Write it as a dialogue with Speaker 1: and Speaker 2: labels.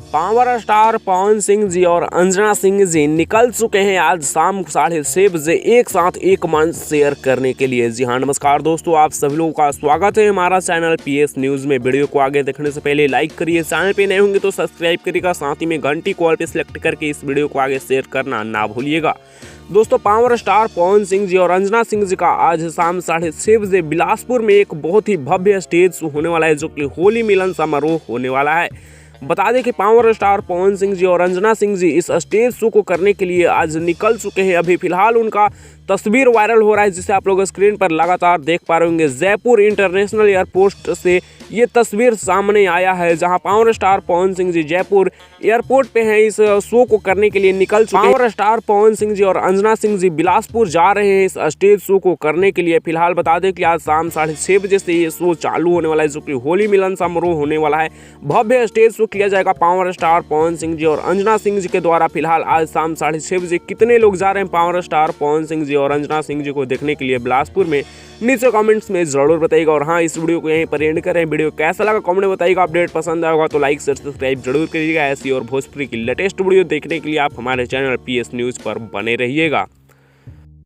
Speaker 1: Power star Pawan Singh ji और अंजना सिंह जी निकल चुके हैं आज शाम 6:30 बजे एक साथ एक मंच शेयर करने के लिए। जी हाँ, नमस्कार दोस्तों, आप सभी लोगों का स्वागत है हमारा चैनल पीएस न्यूज़ में। वीडियो को आगे देखने से पहले लाइक करिए, चैनल पे नए होंगे तो सब्सक्राइब करिएगा, साथ ही में घंटी कॉल पे सिलेक्ट करके इस वीडियो को आगे शेयर करना ना भूलिएगा। दोस्तों, पावर स्टार पवन सिंह जी और अंजना सिंह जी का आज शाम 6:30 बजे बिलासपुर में एक बहुत ही भव्य स्टेज शो होने वाला है, जो कि होली मिलन समारोह होने वाला है। बता दें कि पावर स्टार पवन सिंह जी और अंजना सिंह जी इस स्टेज शो को करने के लिए आज निकल चुके हैं। अभी फिलहाल उनका तस्वीर वायरल हो रहा है, जिसे आप लोग स्क्रीन पर लगातार देख पा रहे होंगे। जयपुर इंटरनेशनल एयरपोर्ट से ये तस्वीर सामने आया है, जहां power star Pawan Singh ji Jaipur airport पे हैं, इस शो को करने के लिए निकल चुके हैं। पावर स्टार पवन सिंह जी और अंजना सिंह जी बिलासपुर जा रहे हैं इस स्टेज शो को करने के लिए। फिलहाल बता दें कि आज शाम 6:30 बजे से ये शो चालू होने वाला है, जो कि होली मिलन समारोह होने वाला है। भव्य स्टेज शो किया जाएगा पावर स्टार पवन सिंह जी और अंजना सिंह जी के द्वारा। फिलहाल आज शाम 6:30 बजे कितने लोग जा रहे हैं पावर स्टार पवन सिंह जी और अंजना सिंह जी को देखने के लिए बिलासपुर में, नीचे कमेंट्स में जरूर बताइएगा। और हाँ, इस वीडियो को यहीं पर एंड करें। वीडियो कैसा लगा कमेंट में बताइएगा। अपडेट पसंद आएगा तो लाइक शेयर सब्सक्राइब जरूर करिएगा। ऐसी और भोजपुरी की लेटेस्ट वीडियो देखने के लिए आप हमारे चैनल पीएस न्यूज़ पर बने रहिएगा।